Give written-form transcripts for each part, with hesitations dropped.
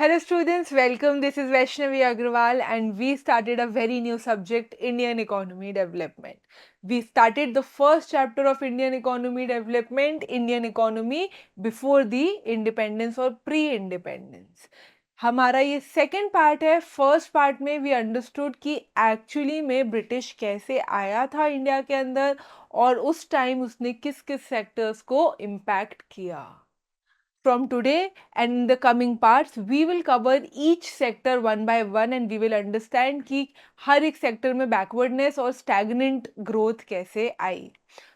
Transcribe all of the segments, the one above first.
Hello students, welcome. This is Vaishnavi Agrawal and we started a very new subject, Indian economy development. We started the first chapter of Indian economy development, Indian economy before the independence or pre-independence. हमारा ये second part है. First part में we understood कि actually में British कैसे आया था India के अंदर और उस टाइम उसने किस किस सेक्टर्स को इम्पैक्ट किया. From today and in the coming parts, we will cover each sector one by one and we will understand कि हर एक sector में backwardness और stagnant growth कैसे आई.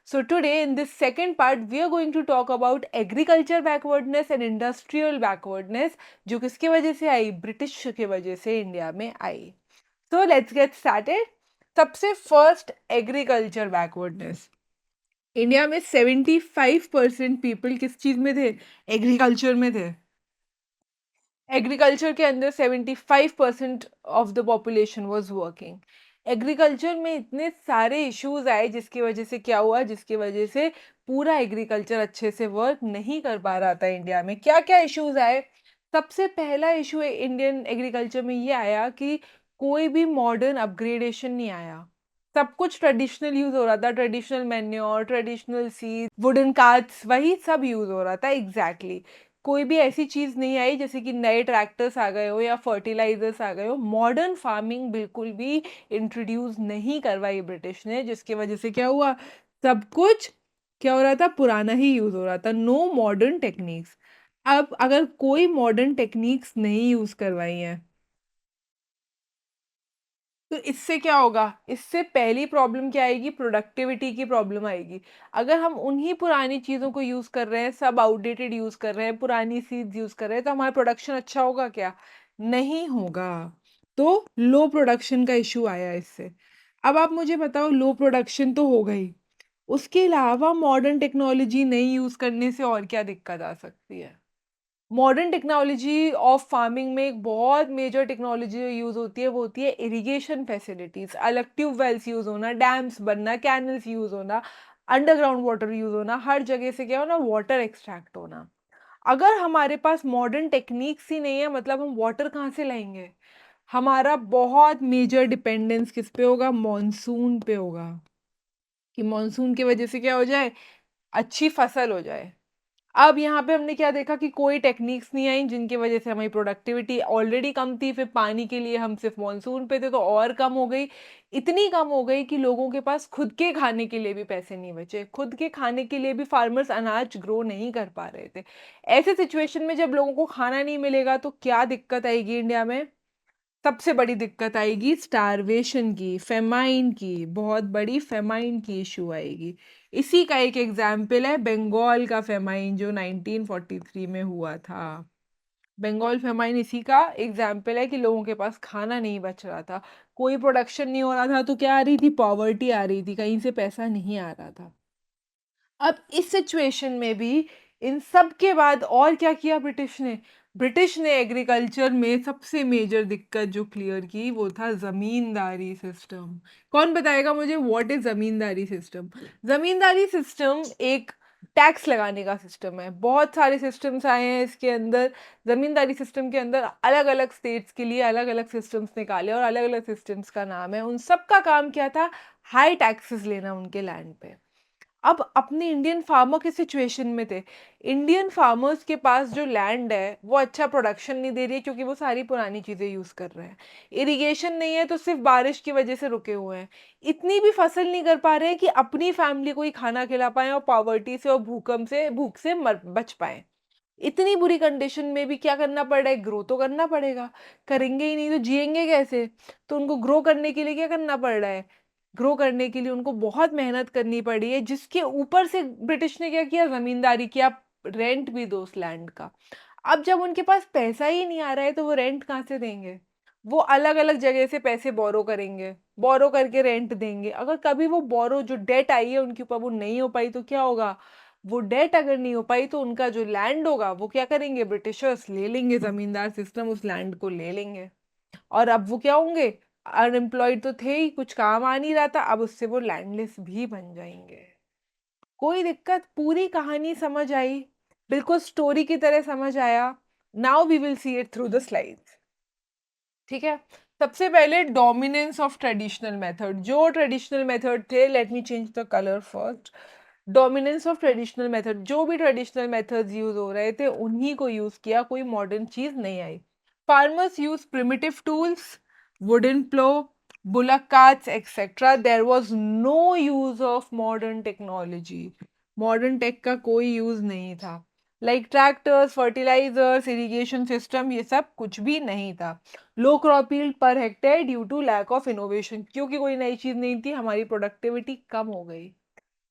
So today in this second part, we are going to talk about agriculture backwardness and industrial backwardness जो किसके वजह से आई? British के वजह से इंडिया में आई. So let's get started. सबसे first agriculture backwardness. इंडिया में 75% पीपल किस चीज में थे? एग्रीकल्चर में थे. एग्रीकल्चर के अंदर 75% of the population was working. Agriculture में इतने सारे इश्यूज आए जिसकी वजह से क्या हुआ, जिसकी वजह से पूरा एग्रीकल्चर अच्छे से वर्क नहीं कर पा रहा था इंडिया में. क्या क्या इश्यूज आए? सबसे पहला इशू इंडियन एग्रीकल्चर में ये आया कि कोई भी मॉडर्न अपग्रेडेशन नहीं आया. सब कुछ ट्रेडिशनल यूज हो रहा था. Traditional manure, traditional seed, wooden carts, वही सब यूज हो रहा था. एग्जैक्टली कोई भी ऐसी चीज नहीं आई जैसे कि नए ट्रैक्टर्स आ गए हो या फर्टिलाइजर्स आ गए हो. मॉडर्न फार्मिंग बिल्कुल भी इंट्रोड्यूस नहीं करवाई ब्रिटिश ने, जिसकी वजह से क्या हुआ? सब कुछ क्या हो रहा था? पुराना ही यूज हो रहा था. Know modern techniques. अब अगर कोई मॉडर्न टेक्निक्स नहीं यूज करवाई हैं तो इससे क्या होगा? इससे पहली प्रॉब्लम क्या आएगी? प्रोडक्टिविटी की प्रॉब्लम आएगी. अगर हम उन्हीं पुरानी चीज़ों को यूज़ कर रहे हैं, सब आउटडेटेड यूज़ कर रहे हैं, पुरानी सीड्स यूज़ कर रहे हैं, तो हमारा प्रोडक्शन अच्छा होगा क्या? नहीं होगा. तो लो प्रोडक्शन का इशू आया इससे. अब आप मुझे बताओ, लो प्रोडक्शन तो हो गई, उसके अलावा मॉडर्न टेक्नोलॉजी नहीं यूज़ करने से और क्या दिक्कत आ सकती है? मॉडर्न टेक्नोलॉजी ऑफ फार्मिंग में एक बहुत मेजर टेक्नोलॉजी जो यूज़ होती है वो होती है इरिगेशन फैसिलिटीज़. अलग ट्यूबवेल्स यूज़ होना, डैम्स बनना, कैनल्स यूज़ होना, अंडरग्राउंड वाटर यूज़ होना, हर जगह से क्या होना? वाटर एक्सट्रैक्ट होना. अगर हमारे पास मॉडर्न टेक्निक्स ही नहीं है, मतलब हम वाटर कहाँ से लाएंगे? हमारा बहुत मेजर डिपेंडेंस किस पे होगा? मॉनसून पे होगा. कि मॉनसून की वजह से क्या हो जाए? अच्छी फसल हो जाए. अब यहाँ पे हमने क्या देखा कि कोई टेक्निक्स नहीं आई जिनकी वजह से हमारी प्रोडक्टिविटी ऑलरेडी कम थी, फिर पानी के लिए हम सिर्फ मॉनसून पे थे तो और कम हो गई. इतनी कम हो गई कि लोगों के पास खुद के खाने के लिए भी पैसे नहीं बचे. खुद के खाने के लिए भी फार्मर्स अनाज ग्रो नहीं कर पा रहे थे. ऐसे सिचुएशन में जब लोगों को खाना नहीं मिलेगा तो क्या दिक्कत आएगी इंडिया में? सबसे बड़ी दिक्कत आएगी स्टारवेशन की, फेमाइन की. बहुत बड़ी फेमाइन की इशू आएगी. इसी का एक एग्जाम्पल है बंगाल का फेमाइन जो 1943 में हुआ था. बंगाल फेमाइन इसी का एग्जाम्पल है कि लोगों के पास खाना नहीं बच रहा था, कोई प्रोडक्शन नहीं हो रहा था, तो क्या आ रही थी? पॉवर्टी आ रही थी, कहीं से पैसा नहीं आ रहा था. अब इस सिचुएशन में भी इन सब के बाद और क्या किया ब्रिटिश ने? ब्रिटिश ने एग्रीकल्चर में सबसे मेजर दिक्कत जो क्लियर की वो था जमींदारी सिस्टम. कौन बताएगा मुझे what is zamindari system? Zamindari system एक टैक्स लगाने का सिस्टम है. बहुत सारे सिस्टम्स आए हैं इसके अंदर. जमींदारी सिस्टम के अंदर अलग अलग स्टेट्स के लिए अलग अलग सिस्टम्स निकाले और अलग अलग सिस्टम्स का नाम है. उन सब का काम क्या था? हाई टैक्सेस लेना उनके लैंड पे. अब अपने इंडियन फार्मर के सिचुएशन में थे. इंडियन फार्मर्स के पास जो लैंड है वो अच्छा प्रोडक्शन नहीं दे रही है क्योंकि वो सारी पुरानी चीज़ें यूज़ कर रहे हैं. इरिगेशन नहीं है तो सिर्फ बारिश की वजह से रुके हुए हैं. इतनी भी फसल नहीं कर पा रहे हैं कि अपनी फैमिली को ही खाना खिला पाएं और पॉवर्टी से और भूकंप से भूख से मर बच पाएं. इतनी बुरी कंडीशन में भी क्या करना पड़ रहा है? ग्रो तो करना पड़ेगा. करेंगे ही नहीं तो जिएंगे कैसे? तो उनको ग्रो करने के लिए क्या करना पड़ रहा है? ग्रो करने के लिए उनको बहुत मेहनत करनी पड़ी है, जिसके ऊपर से ब्रिटिश ने क्या किया? जमींदारी किया. रेंट भी दो उस लैंड का. अब जब उनके पास पैसा ही नहीं आ रहा है तो वो रेंट कहाँ से देंगे? वो अलग अलग जगह से पैसे बोरो करेंगे, बोरो करके रेंट देंगे. अगर कभी वो बोरो जो डेट आई है उनके ऊपर वो नहीं हो पाई तो क्या होगा? वो डेट अगर नहीं हो पाई तो उनका जो लैंड होगा वो क्या करेंगे? ब्रिटिशर्स ले लेंगे. जमींदार सिस्टम उस लैंड को ले लेंगे. और अब वो क्या होंगे? अनएम्प्लॉयड तो थे ही, कुछ काम आ नहीं रहा था, अब उससे वो लैंडलेस भी बन जाएंगे. कोई दिक्कत? पूरी कहानी समझ आई? बिल्कुल स्टोरी की तरह समझ आया? Now we will see it through the slides. ठीक है, सबसे पहले डोमिनेंस ऑफ ट्रेडिशनल मेथड। जो ट्रेडिशनल मेथड थे, let me change the colour first. Dominance of traditional method, जो भी ट्रेडिशनल मेथड्स यूज हो रहे थे उन्हीं को यूज किया, कोई मॉडर्न चीज नहीं आई। Farmers use primitive tools, wooden plough, bullock carts, etc. There was no use of modern technology. Modern tech का कोई यूज नहीं था। Like tractors, fertilisers, irrigation system, ये सब कुछ भी नहीं था। Low crop yield per hectare due to lack of innovation, क्योंकि कोई नई चीज नहीं थी, हमारी प्रोडक्टिविटी कम हो गई।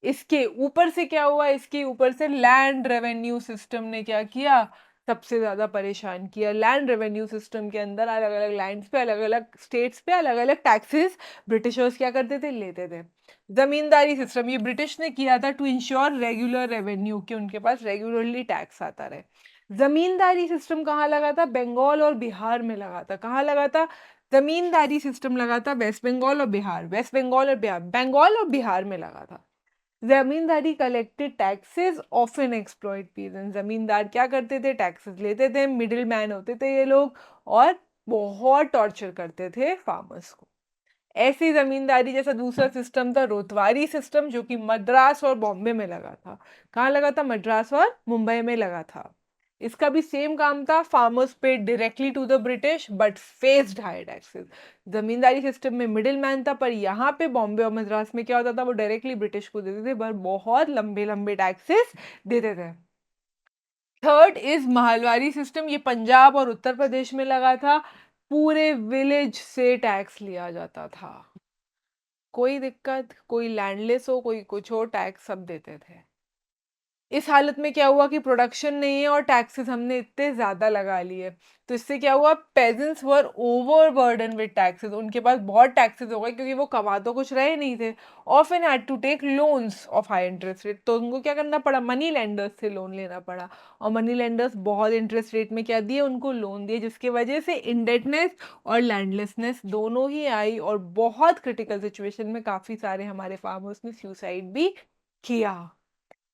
इसके ऊपर से क्या हुआ, इसके ऊपर से लैंड रेवेन्यू सिस्टम ने क्या किया, सबसे ज्यादा परेशान किया। लैंड रेवेन्यू सिस्टम के अंदर अलग अलग लैंड्स पे, अलग अलग स्टेट्स पे अलग अलग टैक्सेस ब्रिटिशर्स क्या करते थे, लेते थे। जमींदारी सिस्टम, ये ब्रिटिश ने किया था टू इंश्योर रेगुलर रेवेन्यू, कि उनके पास रेगुलरली टैक्स आता रहे। जमींदारी सिस्टम कहाँ लगा था, बंगाल और बिहार में लगा था। कहाँ लगा था, जमींदारी सिस्टम लगा था वेस्ट बंगाल और बिहार, वेस्ट बंगाल और बिहार, बंगाल और बिहार में लगा था। Zamindari collected taxes often exploit peasant, जमींदार क्या करते थे, टैक्सेस लेते थे, मिडिल मैन होते थे ये लोग, और बहुत टॉर्चर करते थे फार्मर्स को। ऐसी जमींदारी जैसा दूसरा सिस्टम था रोतवारी सिस्टम, जो कि मद्रास और बॉम्बे में लगा था। कहाँ लगा था, मद्रास और मुंबई में लगा था। इसका भी सेम काम था, farmers pay directly to the British but faced high taxes. Zamindari system में मिडिल मैन था, पर यहाँ पे बॉम्बे और मद्रास में क्या होता था, वो डायरेक्टली ब्रिटिश को देते थे, पर बहुत लंबे लंबे टैक्सेस देते थे। थर्ड इज महलवारी सिस्टम, ये पंजाब और उत्तर प्रदेश में लगा था। पूरे विलेज से टैक्स लिया जाता था, कोई दिक्कत, कोई लैंडलेस हो, कोई कुछ हो, टैक्स सब देते थे। इस हालत में क्या हुआ कि प्रोडक्शन नहीं है और टैक्सेस हमने इतने ज्यादा लगा लिए, तो इससे क्या हुआ, pageants were overburden with taxes, उनके पास बहुत टैक्सेस हो गए, क्योंकि वो कमा तो कुछ रहे नहीं थे। Often had to take loans of high interest rate, तो उनको क्या करना पड़ा, मनी लेंडर्स से लोन लेना पड़ा। और मनी लेंडर्स बहुत इंटरेस्ट रेट में क्या दिए, उनको लोन दिए, जिसकी वजह से इंडेटनेस और लैंडलेसनेस दोनों ही आई, और बहुत क्रिटिकल सिचुएशन में काफी सारे हमारे फार्मर्स ने सुसाइड भी किया।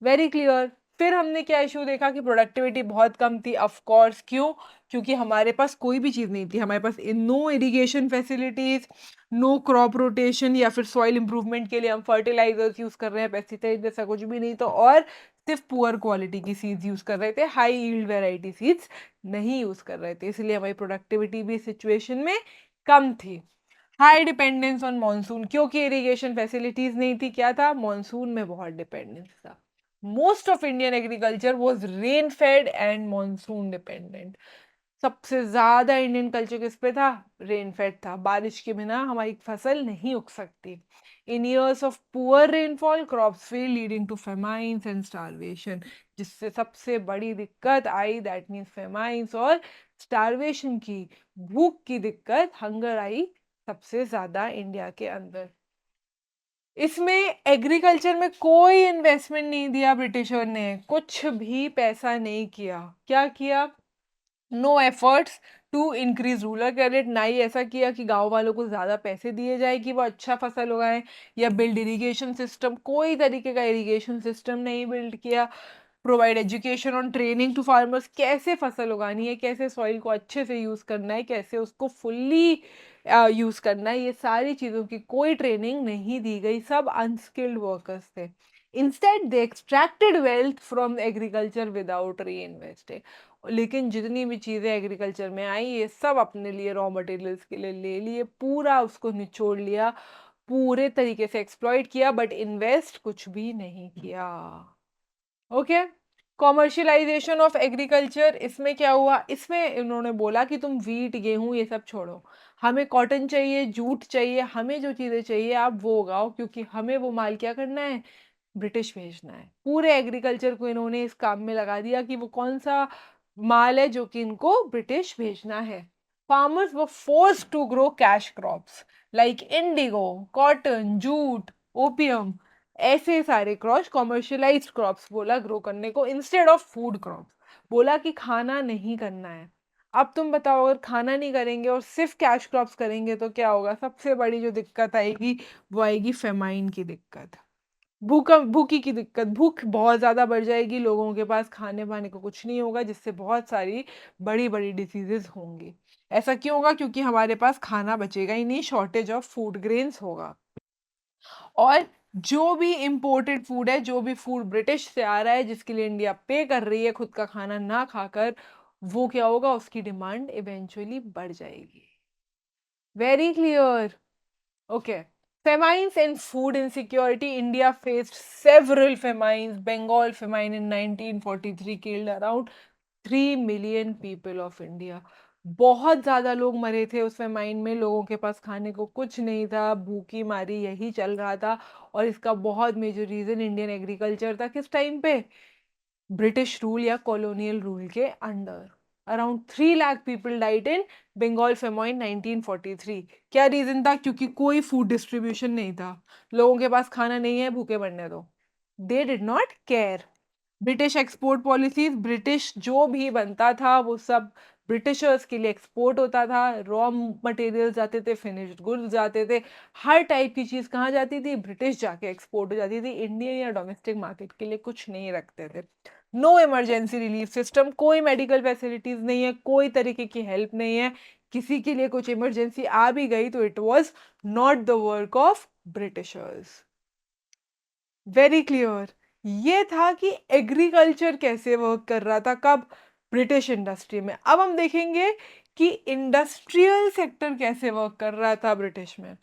Very clear. फिर हमने क्या इशू देखा कि प्रोडक्टिविटी बहुत कम थी। ऑफ कोर्स, क्यों, क्योंकि हमारे पास कोई भी चीज़ नहीं थी, हमारे पास no irrigation facilities, no crop rotation, या फिर सॉइल इंप्रूवमेंट के लिए हम फर्टिलाइजर्स यूज कर रहे हैं, पेस्टिसाइड जैसा कुछ भी नहीं, तो और सिर्फ पुअर क्वालिटी की सीड्स यूज कर रहे थे, हाई यील्ड वेराइटी सीड्स नहीं यूज कर रहे थे, इसलिए हमारी प्रोडक्टिविटी भी सिचुएशन में कम थी। हाई डिपेंडेंस ऑन मानसून, क्योंकि इरिगेशन फैसिलिटीज नहीं थी, क्या था, मानसून में बहुत डिपेंडेंस था। Most of Indian agriculture was rain fade and monsoon dependent. सबसे ज्यादा इंडियन कल्चर किस पे था, रेन फेड था। बारिश के बिना हमारी फसल नहीं उग सकती। In years of poor rainfall crops fail, leading to famines and starvation, जिससे सबसे बड़ी दिक्कत आई, दैट मीन्स फेमाइंस और स्टारवेशन की, भूख की दिक्कत, हंगर आई सबसे ज्यादा इंडिया के अंदर। इसमें एग्रीकल्चर में कोई इन्वेस्टमेंट नहीं दिया ब्रिटिशर ने, कुछ भी पैसा नहीं किया। क्या किया, no efforts to increase rural credit, ना ही ऐसा किया कि गांव वालों को ज्यादा पैसे दिए जाए कि वो अच्छा फसल उगाएं, या बिल्ड इरिगेशन सिस्टम, कोई तरीके का इरिगेशन सिस्टम नहीं बिल्ड किया। Provide education on training to farmers, कैसे फसल उगानी है, कैसे सॉइल को अच्छे से यूज करना है, कैसे उसको फुल्ली यूज करना है, ये सारी चीजों की कोई ट्रेनिंग नहीं दी गई, सब अनस्किल्ड वर्कर्स थे। Instead they extracted wealth from agriculture without री इन्वेस्टिंग। लेकिन जितनी भी चीजें एग्रीकल्चर में आई, ये सब अपने लिए रॉ मटेरियल्स के लिए ले लिए, पूरा उसको निचोड़ लिया, पूरे तरीके से एक्सप्लॉइट किया, बट इन्वेस्ट कुछ भी नहीं किया। ओके, कॉमर्शियलाइजेशन ऑफ एग्रीकल्चर, इसमें क्या हुआ, इसमें इन्होंने बोला कि तुम वीट, गेहूं ये सब छोड़ो, हमें कॉटन चाहिए, जूट चाहिए, हमें जो चीजें चाहिए आप वो उगाओ, क्योंकि हमें वो माल क्या करना है, ब्रिटिश भेजना है। पूरे एग्रीकल्चर को इन्होंने इस काम में लगा दिया कि वो कौन सा माल है जो कि इनको ब्रिटिश भेजना है। Farmers were forced to grow cash crops like indigo, cotton, jute, opium, ऐसे सारे क्रॉप्स, कॉमर्शियलाइज्ड क्रॉप्स बोला ग्रो करने को, इंस्टेड ऑफ फूड क्रॉप्स। बोला कि खाना नहीं करना है। अब तुम बताओ, अगर खाना नहीं करेंगे और सिर्फ कैश क्रॉप्स करेंगे तो क्या होगा, सबसे बड़ी जो दिक्कत आएगी वो आएगी फेमाइन की दिक्कत। भूखी की दिक्कत, भूख बहुत ज़्यादा बढ़ जाएगी, लोगों के पास खाने-पाने को कुछ नहीं होगा, जिससे बहुत सारी बड़ी-बड़ी डिसीज़ेज़ होंगी। ऐसा क्यों होगा? क्योंकि हमारे पास खाना बचेगा ही नहीं, शॉर्टेज ऑफ फूड ग्रेन्स होगा। और जो भी इम्पोर्टेड फूड है, जो भी फूड ब्रिटिश से आ रहा है, जिसके लिए इंडिया पे कर रही है खुद का खाना ना खाकर, वो क्या होगा? उसकी डिमांड इवेंचुअली बढ़ जाएगी। Very clear? Okay. Famines and food insecurity. India faced several famines. Bengal famine in 1943 killed around 3 million people of India. बहुत ज़्यादा लोग मरे थे उस फेमाइन में, लोगों के पास खाने को कुछ नहीं था, भूखी मारी यही चल रहा था। और इसका बहुत मेजर रीज़न इंडियन एग्रीकल्चर था किस टाइम पे? ब्रिटिश रूल या कॉलोनियल रूल के under. Around 3 lakh people died in Bengal famine 1943। क्या रीजन था? क्योंकि कोई फूड डिस्ट्रीब्यूशन नहीं था, लोगों के पास खाना नहीं है, भूखे मरने दो। They did not care. British export policies, British जो भी बनता था वो सब ब्रिटिशर्स के लिए एक्सपोर्ट होता था। रॉ मटेरियल्स जाते थे, फिनिश्ड गुड्स जाते थे, हर टाइप की चीज़ कहाँ जाती थी? ब्रिटिश जाके एक्सपोर्ट हो जाती थी। इंडियन या डोमेस्टिक मार्केट के लिए कुछ नहीं रखते थे। नो इमरजेंसी रिलीफ सिस्टम, कोई मेडिकल फैसिलिटीज नहीं है, कोई तरीके की हेल्प नहीं है। किसी के लिए कुछ इमरजेंसी आ भी गई तो it was not the work of Britishers. Very clear. ये था कि एग्रीकल्चर कैसे वर्क कर रहा था, कब? ब्रिटिश इंडस्ट्री में। अब हम देखेंगे कि इंडस्ट्रियल सेक्टर कैसे वर्क कर रहा था ब्रिटिश में।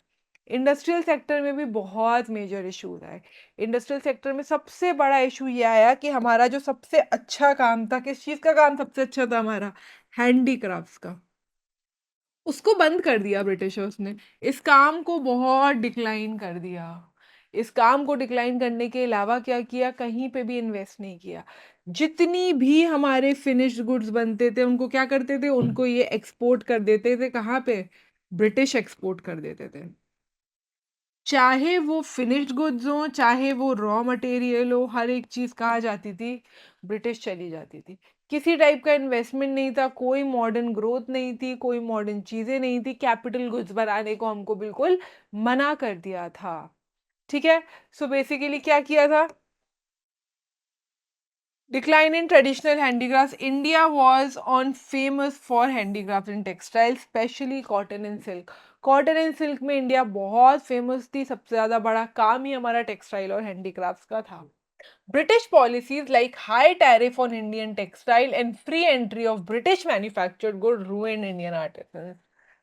इंडस्ट्रियल सेक्टर में भी बहुत मेजर इश्यूज आए। इंडस्ट्रियल सेक्टर में सबसे बड़ा इशू ये आया कि हमारा जो सबसे अच्छा काम था, किस चीज़ का काम सबसे अच्छा था? हमारा हैंडीक्राफ्ट्स का। उसको बंद कर दिया ब्रिटिशर्स ने। इस काम को बहुत डिक्लाइन कर दिया। इस काम को डिक्लाइन करने के अलावा क्या किया? कहीं पे भी इन्वेस्ट नहीं किया। जितनी भी हमारे फिनिश्ड गुड्स बनते थे उनको क्या करते थे? उनको ये एक्सपोर्ट कर देते थे। कहाँ पे? ब्रिटिश एक्सपोर्ट कर देते थे। चाहे वो फिनिश्ड गुड्स हो, चाहे वो रॉ मटेरियल हो, हर एक चीज़ कहाँ जाती थी? ब्रिटिश चली जाती थी। किसी टाइप का इन्वेस्टमेंट नहीं था, कोई मॉडर्न ग्रोथ नहीं थी, कोई मॉडर्न चीज़ें नहीं थी, कैपिटल गुड्स बनाने को हमको बिल्कुल मना कर दिया था। ठीक है? सो बेसिकली क्या किया था? Decline in traditional handicrafts. India was on famous for handicrafts and textiles, especially cotton and silk. Cotton and silk में इंडिया बहुत फेमस थी। सबसे ज़्यादा बड़ा काम ही हमारा टेक्सटाइल और हैंडीक्राफ्ट्स का था। British policies like high tariff on Indian textile and free entry of British manufactured good ruined Indian artisans.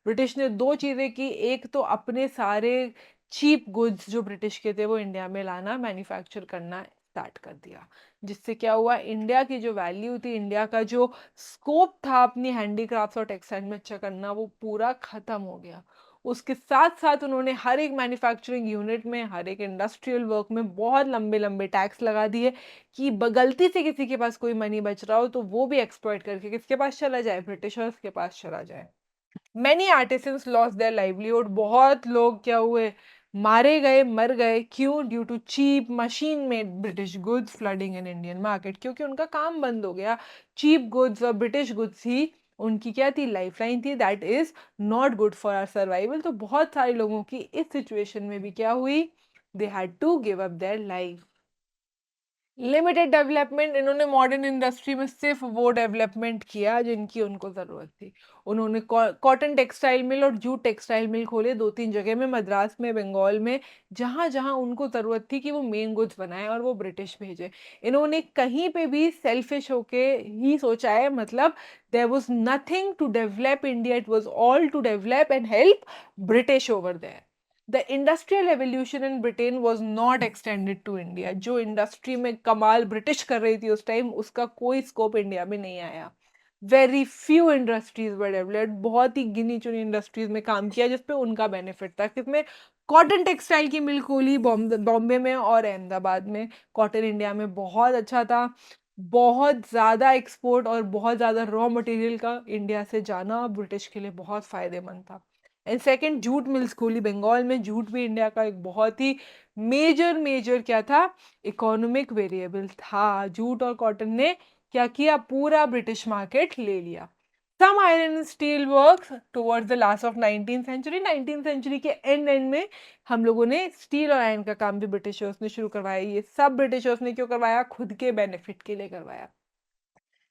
British ने दो चीज़ें की, एक तो अपने सारे चीप गुड्स जो ब्रिटिश के थे वो इंडिया में लाना, मैन्युफैक्चर करना स्टार्ट कर दिया। जिससे क्या हुआ? इंडिया की जो वैल्यू थी, इंडिया का जो स्कोप था अपनी हैंडीक्राफ्ट्स और टेक्सटाइल में अच्छा करना, वो पूरा खत्म हो गया। उसके साथ साथ उन्होंने हर एक मैन्युफैक्चरिंग यूनिट में, हर एक इंडस्ट्रियल वर्क में बहुत लंबे लंबे टैक्स लगा दिए कि गलती से किसी के पास कोई मनी बच रहा हो तो वो भी एक्सप्लॉइट करके किसके पास चला जाए? ब्रिटिशर्स के पास चला जाए। Many artisans lost their livelihood. बहुत लोग क्या हुए? मारे गए, मर गए। क्यों? Due to cheap machine made British goods flooding in Indian market. क्योंकि उनका काम बंद हो गया। चीप गुड्स और ब्रिटिश गुड्स ही उनकी क्या थी? लाइफलाइन थी। That is not good for our survival. तो बहुत सारे लोगों की इस सिचुएशन में भी क्या हुई? They had to give up their life. Limited development. इन्होंने मॉडर्न इंडस्ट्री में सिर्फ वो डेवलपमेंट किया जिनकी उनको ज़रूरत थी। उन्होंने कॉटन टेक्सटाइल मिल और जूट टेक्सटाइल मिल खोले 2-3 जगह में, मद्रास में, बंगाल में, जहाँ जहाँ उनको ज़रूरत थी कि वो मेन गुड्स बनाए और वो ब्रिटिश भेजे। इन्होंने कहीं पे भी सेल्फिश होके ही सोचा है, मतलब there was nothing to develop India, it was all to develop and help British over there. The industrial revolution in Britain was not extended to India. जो इंडस्ट्री में कमाल ब्रिटिश कर रही थी उस टाइम, उसका कोई स्कोप इंडिया में नहीं आया। Very few industries were developed. बहुत ही गिनी चुनी इंडस्ट्रीज में काम किया जिसपे उनका बेनिफिट था। किसमें? कॉटन टेक्सटाइल की मिल खोली बॉम्बे में और अहमदाबाद में। कॉटन इंडिया में बहुत अच्छा था। बहुत ज़्यादा एक्सपोर्ट और बहुत ज़्यादा रॉ मटेरियल का इंडिया से जाना ब्रिटिश के लिए बहुत फ़ायदेमंद था। एंड सेकंड, जूट मिल्स खोली बंगाल में। जूट भी इंडिया का एक बहुत ही मेजर मेजर क्या था? इकोनॉमिक वेरिएबल था। जूट और कॉटन ने क्या किया? पूरा ब्रिटिश मार्केट ले लिया। Some iron and steel works towards the last of 19th century. 19th century के एंड में हम लोगों ने स्टील और आयरन का काम भी ब्रिटिशर्स ने शुरू करवाया। ये सब ब्रिटिशर्स ने क्यों करवाया? खुद के बेनिफिट के लिए करवाया।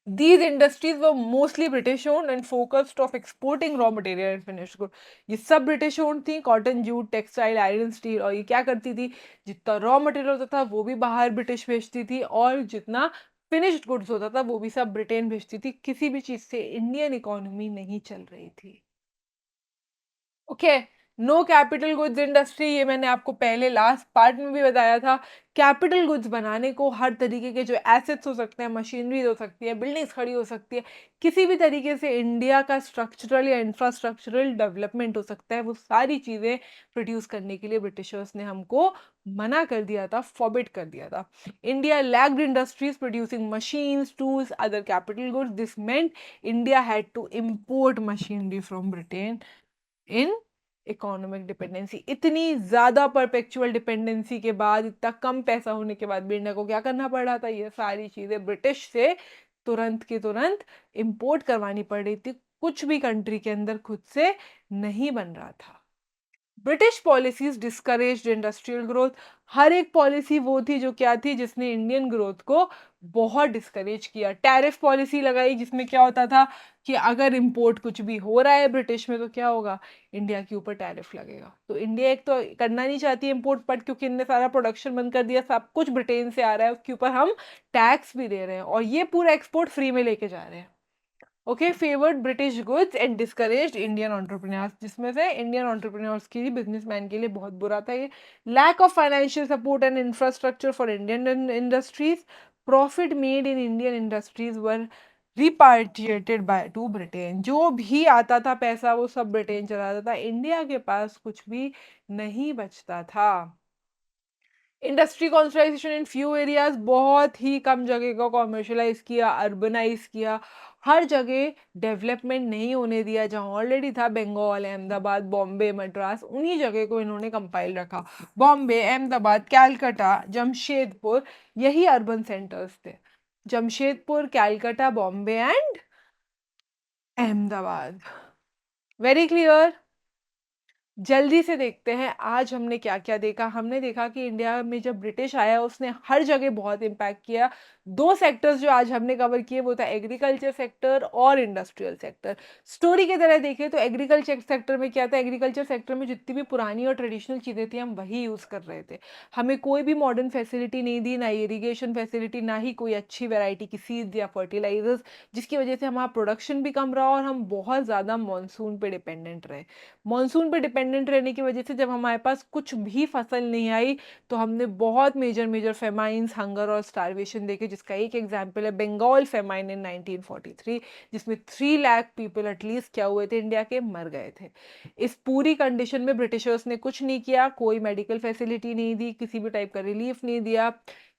These industries were mostly British owned and focused of exporting raw material and finished good. ये सब ब्रिटिश ओन्ड थी, cotton, jute, textile, iron, steel. और ये क्या करती थी? जितना रॉ मटेरियल होता था वो भी बाहर ब्रिटिश भेजती थी, और जितना फिनिश्ड गुड्स होता था वो भी सब ब्रिटेन भेजती थी। किसी भी चीज से इंडियन इकोनॉमी नहीं चल रही थी। Okay, no capital goods industry, ये मैंने आपको पहले लास्ट पार्ट में भी बताया था। कैपिटल गुड्स बनाने को हर तरीके के जो एसेट्स हो सकते हैं, मशीनरी हो सकती है, बिल्डिंग्स खड़ी हो सकती है, किसी भी तरीके से इंडिया का स्ट्रक्चरल या इंफ्रास्ट्रक्चरल डेवलपमेंट हो सकता है, वो सारी चीज़ें प्रोड्यूस करने के लिए ब्रिटिशर्स ने हमको मना कर दिया था, फॉरबिड कर दिया था। India lacked industries producing machines, tools, other capital goods. This meant India had to import machinery from Britain in economic dependency. इतनी ज्यादा परपेचुअल डिपेंडेंसी के बाद, इतना कम पैसा होने के बाद भी इंडिया को क्या करना पड़ रहा था? ये सारी चीजें ब्रिटिश से तुरंत की तुरंत इंपोर्ट करवानी पड़ रही थी। कुछ भी कंट्री के अंदर खुद से नहीं बन रहा था। British policies discouraged industrial growth. हर एक पॉलिसी वो थी जो क्या थी? जिसने इंडियन ग्रोथ को बहुत डिस्करेज किया। टैरिफ पॉलिसी लगाई, जिसमें क्या होता था कि अगर इंपोर्ट कुछ भी हो रहा है ब्रिटिश में तो क्या होगा? इंडिया के ऊपर टैरिफ लगेगा। तो इंडिया एक तो करना नहीं चाहती इंपोर्ट, बट क्योंकि इनने सारा प्रोडक्शन बंद कर दिया, सब कुछ ब्रिटेन से आ रहा है, उसके ऊपर हम टैक्स भी दे रहे हैं, और ये पूरा एक्सपोर्ट फ्री में लेके जा रहे हैं। Okay, favoured British goods and discouraged Indian entrepreneurs, जिसमें से इंडियन एंटरप्रेन्योर्स के लिए, बिजनेसमैन के लिए बहुत बुरा था ये। Lack of financial support and infrastructure for Indian industries. Profit made in Indian industries were repatriated by to Britain. जो भी आता था पैसा वो सब ब्रिटेन चलाता था, इंडिया के पास कुछ भी नहीं बचता था। Industry concentration in few areas, बहुत ही कम जगह को कॉमर्शलाइज किया, अर्बनाइज किया, हर जगह डेवलपमेंट नहीं होने दिया। जहां ऑलरेडी था बंगाल, अहमदाबाद, बॉम्बे, मद्रास, उन्हीं जगह को इन्होंने कंपाइल रखा। बॉम्बे, अहमदाबाद, कैलकाटा, जमशेदपुर, यही अर्बन सेंटर्स थे। Jamshedpur, Calcutta, Bombay and Ahmedabad. Very clear. जल्दी से देखते हैं आज हमने क्या क्या देखा। हमने देखा कि इंडिया में जब ब्रिटिश आया उसने हर जगह बहुत इम्पैक्ट किया। दो सेक्टर्स जो आज हमने कवर किए वो था एग्रीकल्चर सेक्टर और इंडस्ट्रियल सेक्टर। स्टोरी की तरह देखें तो एग्रीकल्चर सेक्टर में क्या था? एग्रीकल्चर सेक्टर में जितनी भी पुरानी और ट्रेडिशनल चीज़ें थी हम वही यूज़ कर रहे थे। हमें कोई भी मॉडर्न फैसिलिटी नहीं दी, ना इरीगेशन फैसिलिटी, ना ही कोई अच्छी वेराइटी की सीड्स या फर्टिलाइजर्स, जिसकी वजह से हमारा प्रोडक्शन भी कम रहा और हम बहुत ज़्यादा मानसून पे डिपेंडेंट रहे। मॉनसून पे डिपेंडेंट रहने की वजह से जब हमारे पास कुछ भी फसल नहीं आई तो हमने बहुत मेजर मेजर फेमाइंस, हंगर और स्टारवेशन देखे, जिसका एक एग्जांपल है बंगाल फेमाइन इन 1943, जिसमें 3 लाख पीपल एटलीस्ट क्या हुए थे? इंडिया के मर गए थे। इस पूरी कंडीशन में ब्रिटिशर्स ने कुछ नहीं किया, कोई मेडिकल फैसिलिटी नहीं दी, किसी भी टाइप का रिलीफ नहीं दिया,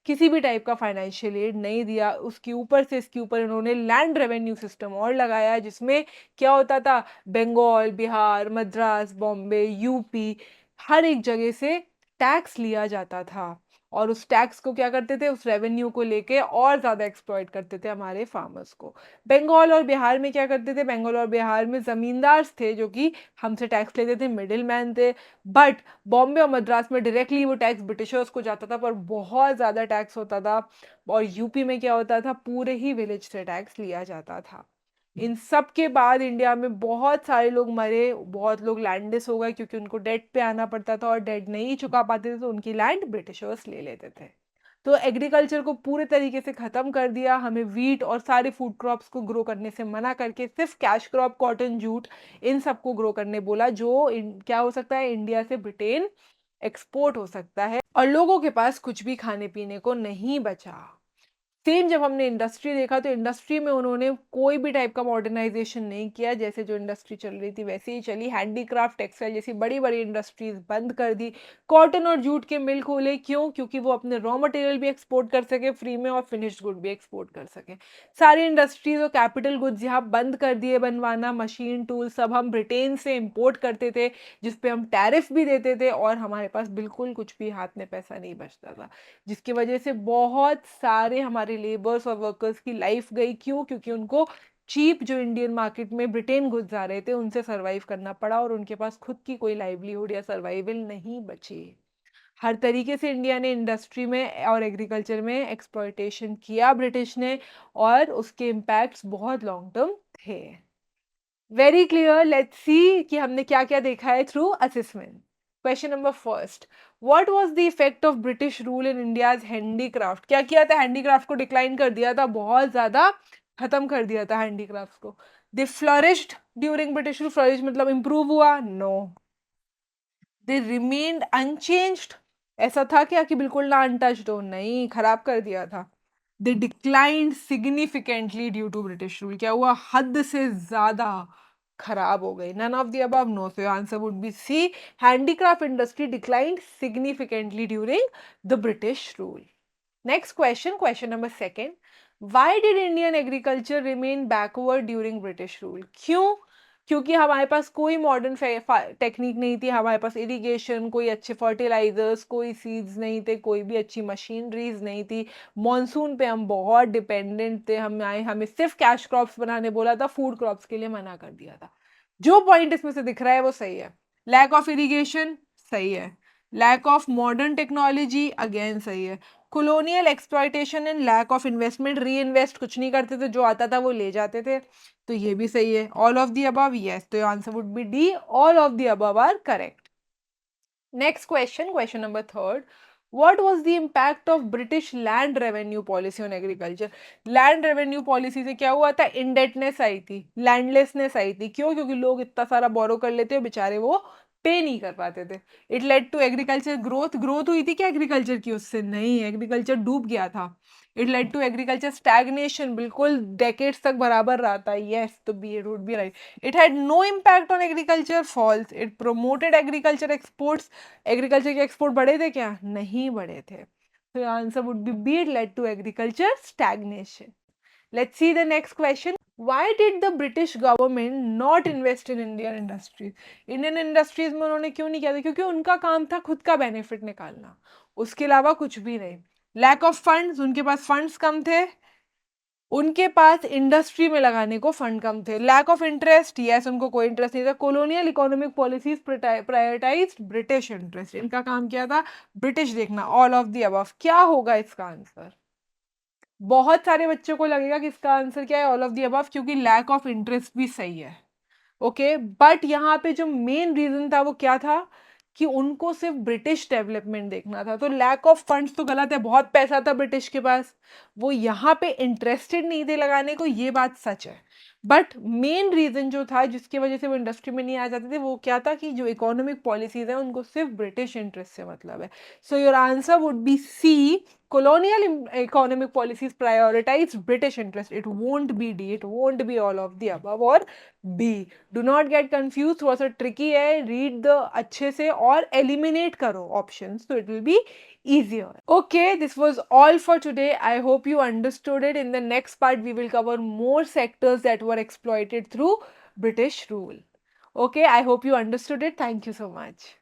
किसी भी टाइप का फाइनेंशियल एड नहीं दिया। उसके ऊपर से इसके ऊपर इन्होंने लैंड रेवेन्यू सिस्टम और लगाया, जिसमें क्या होता था? बंगाल, बिहार, मद्रास, बॉम्बे, यूपी, हर एक जगह से टैक्स लिया जाता था, और उस टैक्स को क्या करते थे? उस रेवेन्यू को लेके और ज़्यादा एक्सप्लॉइट करते थे हमारे फार्मर्स को। बंगाल और बिहार में क्या करते थे? बंगाल और बिहार में ज़मींदार थे जो कि हमसे टैक्स लेते थे, मिडिल मैन थे। बट बॉम्बे और मद्रास में डायरेक्टली वो टैक्स ब्रिटिशर्स को जाता था, पर बहुत ज़्यादा टैक्स होता था। और यूपी में क्या होता था? पूरे ही विलेज से टैक्स लिया जाता था। इन सब के बाद इंडिया में बहुत सारे लोग मरे, बहुत लोग लैंडलेस हो गए, क्योंकि उनको डेट पे आना पड़ता था और डेट नहीं चुका पाते थे तो उनकी लैंड ब्रिटिशर्स ले लेते थे। तो एग्रीकल्चर को पूरे तरीके से ख़त्म कर दिया। हमें वीट और सारे फूड क्रॉप्स को ग्रो करने से मना करके सिर्फ कैश क्रॉप, कॉटन, जूट, इन सब को ग्रो करने बोला, जो क्या हो सकता है? इंडिया से ब्रिटेन एक्सपोर्ट हो सकता है, और लोगों के पास कुछ भी खाने पीने को नहीं बचा। सेम जब हमने इंडस्ट्री देखा तो इंडस्ट्री में उन्होंने कोई भी टाइप का मॉडर्नाइजेशन नहीं किया, जैसे जो इंडस्ट्री चल रही थी वैसे ही चली। हैंडीक्राफ्ट, टेक्सटाइल जैसी बड़ी बड़ी इंडस्ट्रीज बंद कर दी। कॉटन और जूट के मिल खोले, क्यों? क्योंकि वो अपने रॉ मटेरियल भी एक्सपोर्ट कर सके फ्री में और फिनिश्ड गुड भी एक्सपोर्ट कर सके। सारी इंडस्ट्रीज और कैपिटल गुड्स यहाँ बंद कर दिए बनवाना। मशीन, टूल सब हम ब्रिटेन से इम्पोर्ट करते थे, जिसपे हम टैरिफ भी देते थे, और हमारे पास बिल्कुल कुछ भी हाथ में पैसा नहीं बचता था, जिसकी वजह से बहुत सारे हमारे लेबर्स और वर्कर्स की लाइफ गई। क्यों? क्योंकि उनको चीप जो इंडियन मार्केट में ब्रिटेन घुस जा रहे थे उनसे सर्वाइव करना पड़ा और उनके पास खुद की कोई लाइवलीहुड या सर्वाइवल नहीं बची। हर तरीके से इंडिया ने इंडस्ट्री में और एग्रीकल्चर में एक्सप्लॉयटेशन किया ब्रिटिश ने, और उसके इम्पैक्ट्स बहुत लॉन्ग टर्म थे। वेरी क्लियर, लेट्स सी कि हमने क्या क्या देखा है through assessment. Question number first, what was the effect of British rule in India's handicraft? क्या किया था? हैंडीक्राफ्ट को डिक्लाइन कर दिया था, बहुत ज्यादा खत्म कर दिया था हैंडीक्राफ्ट को। They flourished during British rule, flourish मतलब इंप्रूव हुआ? नो। दे रिमेन्ड अनचेंज्ड, ऐसा था क्या कि बिल्कुल ना अनटच्ड हो? नहीं, खराब कर दिया था। They declined significantly due to British rule, क्या हुआ? हद से ज्यादा खराब हो गई। None of the above, no. So answer would be C, handicraft industry declined significantly during the British rule. Next question, question number second. Why did Indian agriculture remain backward during British rule? क्यों? क्योंकि हमारे पास कोई modern technique नहीं थी, हमारे पास irrigation, कोई अच्छे fertilisers, कोई सीड्स नहीं थे, कोई भी अच्छी मशीनरीज नहीं थी। मॉनसून पे हम बहुत डिपेंडेंट थे। हमें सिर्फ कैश क्रॉप्स बनाने बोला था, फूड क्रॉप्स के लिए मना कर दिया था। जो पॉइंट इसमें से दिख रहा है वो सही है। लैक ऑफ इरिगेशन सही है। Lack of modern technology again सही है। Colonial exploitation and lack of investment, reinvest कुछ नहीं करते थे, जो आता था वो ले जाते थे, तो ये भी सही है। All of the above, yes, तो answer would be D, all of the above are correct. Next question, question number third, what was the impact of British land revenue policy on agriculture? Land revenue policy से क्या हुआ था? Indebtedness आई थी, लैंडलेसनेस आई थी। क्यों? क्योंकि लोग इतना सारा बोरो कर लेते, बेचारे वो पे नहीं कर पाते थे। It led to agriculture growth, growth हुई थी क्या एग्रीकल्चर की? उससे नहीं, एग्रीकल्चर डूब गया था। It led to agriculture stagnation, बिल्कुल डेकेड्स तक बराबर रहा था। यस, तो B, it would be right. It had no impact on agriculture, false. It promoted agriculture exports, agriculture के एक्सपोर्ट बढ़े थे क्या? नहीं बढ़े थे। तो answer would be B, it led to agriculture stagnation. Let's see the next question. Why did the British government not invest in Indian industries? Indian industries में उन्होंने क्यों नहीं किया था? क्योंकि उनका काम था खुद का बेनिफिट निकालना, उसके अलावा कुछ भी नहीं। लैक ऑफ फंड्स, उनके पास फंड्स कम थे, उनके पास इंडस्ट्री में लगाने को फंड कम थे। लैक ऑफ इंटरेस्ट, यस, उनको कोई इंटरेस्ट नहीं था। Colonial economic policies prioritize British interest, इनका काम क्या था? ब्रिटिश देखना। ऑल ऑफ द अबव, क्या होगा इसका आंसर? बहुत सारे बच्चों को लगेगा कि इसका आंसर क्या है? ऑल ऑफ द अबव, क्योंकि लैक ऑफ इंटरेस्ट भी सही है। ओके, बट यहाँ पे जो मेन रीजन था वो क्या था? कि उनको सिर्फ ब्रिटिश डेवलपमेंट देखना था। तो लैक ऑफ फंड्स तो गलत है, बहुत पैसा था ब्रिटिश के पास, वो यहाँ पे इंटरेस्टेड नहीं थे लगाने को, ये बात सच है। बट मेन रीजन जो था जिसकी वजह से वो इंडस्ट्री में नहीं आ जाते थे, वो क्या था? कि जो इकोनॉमिक पॉलिसीज है उनको सिर्फ ब्रिटिश इंटरेस्ट से मतलब है। So your answer would be C, colonial economic policies prioritize British interest. It won't be D, it won't be all of the above or B. Do not get confused, थोड़ा सा tricky है, read the अच्छे से और eliminate करो options, so it will be easier. Okay, this was all for today. I hope you understood it. In the next part, we will cover more sectors that were exploited through British rule. Okay, I hope you understood it. Thank you so much.